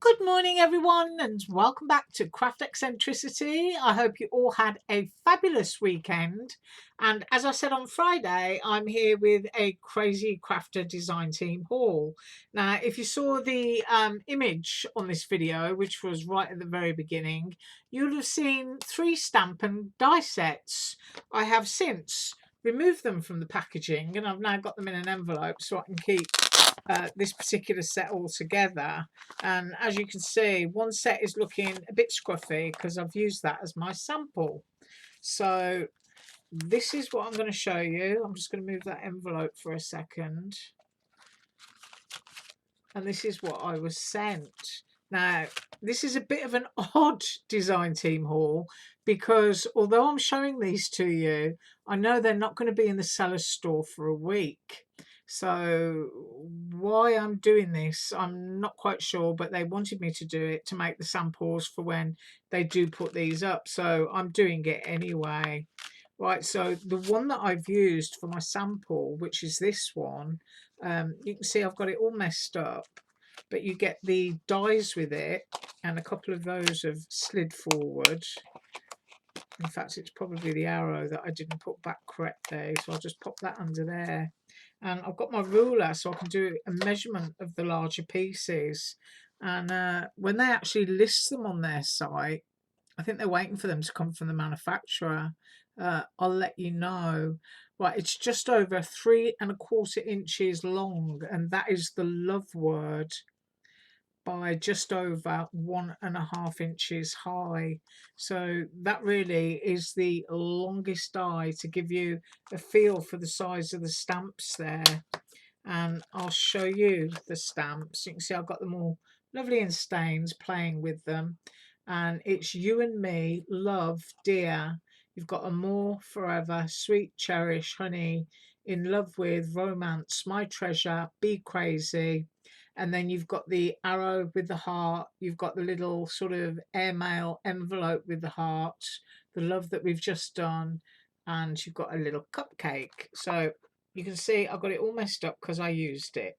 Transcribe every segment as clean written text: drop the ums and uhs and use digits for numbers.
Good morning, everyone, and welcome back to Craft Eccentricity. I hope you all had a fabulous weekend. And as I said on Friday, I'm here with a crazy crafter design team haul. Now, if you saw the image on this video, which was right at the very beginning, you'll have seen 3 stamp and die sets. I have since removed them from the packaging, and I've now got them in an envelope so I can keep this particular set all together. And as you can see, one set is looking a bit scruffy because I've used that as my sample. So this is what I'm going to show you. I'm just going to move that envelope for a second. And this is what I was sent. Now, this is a bit of an odd design team haul because although I'm showing these to you, I know they're not going to be in the seller's store for a week. So why I'm doing this, I'm not quite sure, but they wanted me to do it to make the samples for when they do put these up. So I'm doing it anyway. Right, so the one that I've used for my sample, which is this one, you can see I've got it all messed up, but you get the dies with it, and a couple of those have slid forward. In fact, it's probably the arrow that I didn't put back correctly, so I'll just pop that under there. And I've got my ruler so I can do a measurement of the larger pieces. And when they actually list them on their site, I think they're waiting for them to come from the manufacturer. I'll let you know. Right, it's just over 3¼ inches long, and that is the love word, by just over 1½ inches high. So that really is the longest die to give you a feel for the size of the stamps there. And I'll show you the stamps. You can see I've got them all lovely in stains, playing with them. And it's you and me, love, dear. You've got amor, forever, sweet, cherish, honey, in love with, romance, my treasure, be crazy. And then you've got the arrow with the heart. You've got the little sort of airmail envelope with the heart, the love that we've just done. And you've got a little cupcake. So you can see I've got it all messed up because I used it.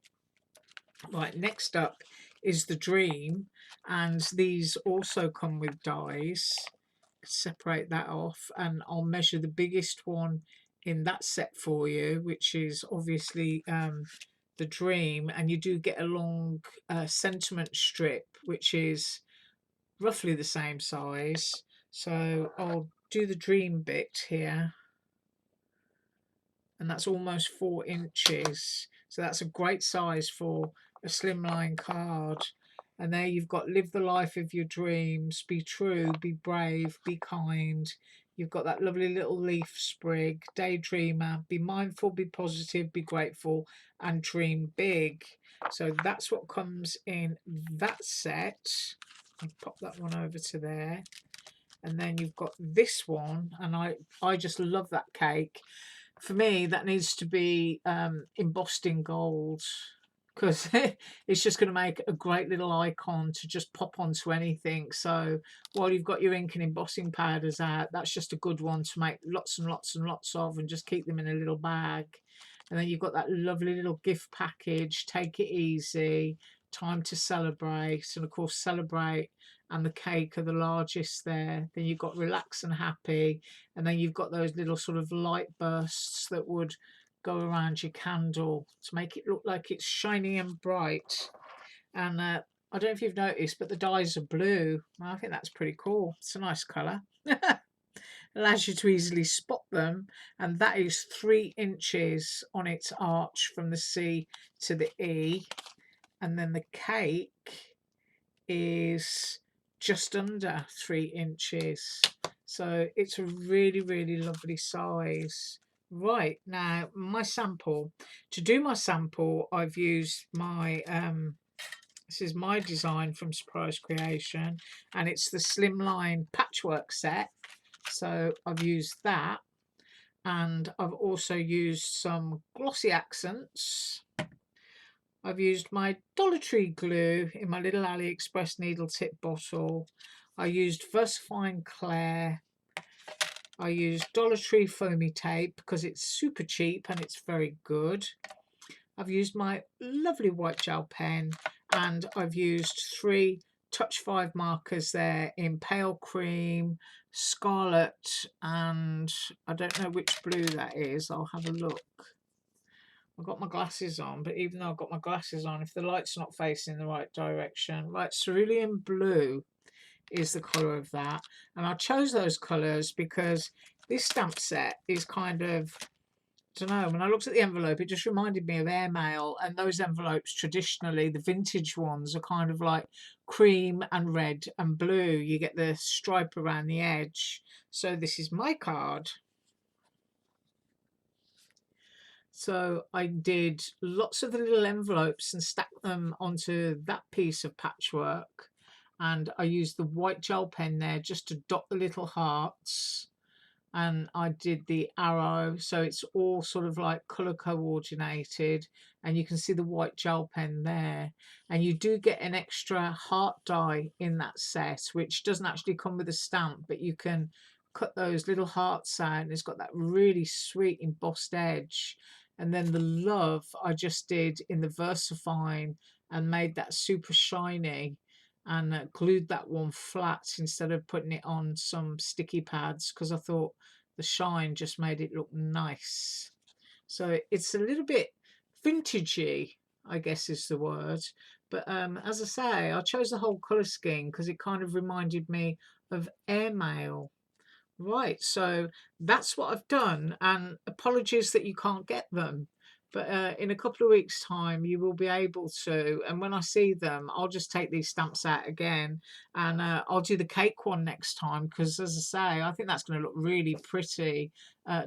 Right, next up is the dream, and these also come with dies. Separate that off, and I'll measure the biggest one in that set for you, which is obviously the dream. And you do get a long sentiment strip, which is roughly the same size. So I'll do the dream bit here, and that's almost 4 inches. So that's a great size for a slimline card. And there you've got live the life of your dreams, be true, be brave, be kind. You've got that lovely little leaf sprig, daydreamer, be mindful, be positive, be grateful, and dream big. So that's what comes in that set. I'll pop that one over to there. And then you've got this one, and I just love that cake. For me, that needs to be embossed in gold, because it's just going to make a great little icon to just pop onto anything. So while you've got your ink and embossing powders out, that's just a good one to make lots and lots and lots of, and just keep them in a little bag. And then you've got that lovely little gift package, take it easy, time to celebrate, and of course celebrate and the cake are the largest there. Then you've got relax and happy, and then you've got those little sort of light bursts that would go around your candle to make it look like it's shiny and bright. And I don't know if you've noticed, but the dies are blue. I think that's pretty cool. It's a nice colour. Allows you to easily spot them, and that is 3 inches on its arch from the C to the E. And then the cake is just under 3 inches. So it's a really, really lovely size. Right, now my sample. To do my sample, I've used my this is my design from Surprise Creation, and it's the Slimline Patchwork set. So I've used that, and I've also used some glossy accents. I've used my Dollar Tree glue in my little Aliexpress needle tip bottle. I used VersaFine Clair. I used Dollar Tree foamy tape because it's super cheap and it's very good. I've used my lovely white gel pen, and I've used 3 Touch 5 markers there in pale cream, scarlet, and I don't know which blue that is. I'll have a look. I've got my glasses on, but even though I've got my glasses on, if the light's not facing the right direction, right, cerulean blue is the colour of that. And I chose those colours because this stamp set is kind of, I don't know, when I looked at the envelope, it just reminded me of airmail, and those envelopes traditionally, the vintage ones, are kind of like cream and red and blue. You get the stripe around the edge. So this is my card. So I did lots of the little envelopes and stacked them onto that piece of patchwork. And I used the white gel pen there just to dot the little hearts. And I did the arrow, so it's all sort of like color coordinated, and you can see the white gel pen there. And you do get an extra heart die in that set, which doesn't actually come with a stamp, but you can cut those little hearts out, and it's got that really sweet embossed edge. And then the love I just did in the VersaFine and made that super shiny, and glued that one flat instead of putting it on some sticky pads, because I thought the shine just made it look nice. So it's a little bit vintagey, I guess is the word. But as I say, I chose the whole colour scheme because it kind of reminded me of airmail. Right, so that's what I've done, and apologies that you can't get them. But in a couple of weeks' time, you will be able to. And when I see them, I'll just take these stamps out again, and I'll do the cake one next time, because, as I say, I think that's going to look really pretty,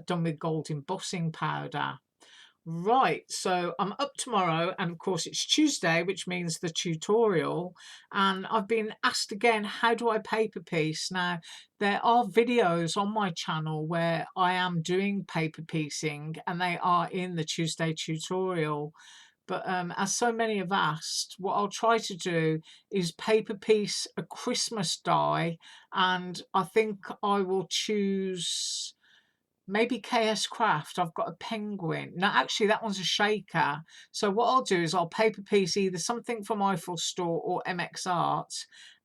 done with gold embossing powder. Right, so I'm up tomorrow, and of course it's Tuesday, which means the tutorial. And I've been asked again, how do I paper piece? Now, there are videos on my channel where I am doing paper piecing, and they are in the Tuesday tutorial. But as so many have asked, what I'll try to do is paper piece a Christmas die, and I think I will choose maybe KS Craft. I've got a penguin. No, actually, that one's a shaker. So what I'll do is I'll paper piece either something from Eiffel Store or MX Art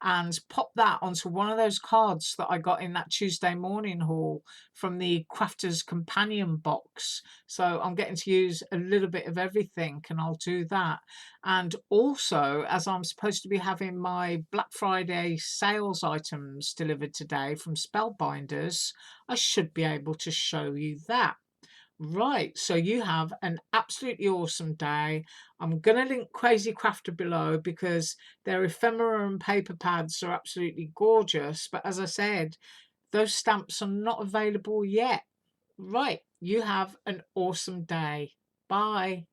and pop that onto one of those cards that I got in that Tuesday morning haul from the Crafter's Companion box. So I'm getting to use a little bit of everything, and I'll do that. And also, as I'm supposed to be having my Black Friday sales items delivered today from Spellbinders, I should be able to show you that. Right, so you have an absolutely awesome day. I'm going to link Crazy Crafter below because their ephemera and paper pads are absolutely gorgeous. But as I said, those stamps are not available yet. Right, you have an awesome day. Bye.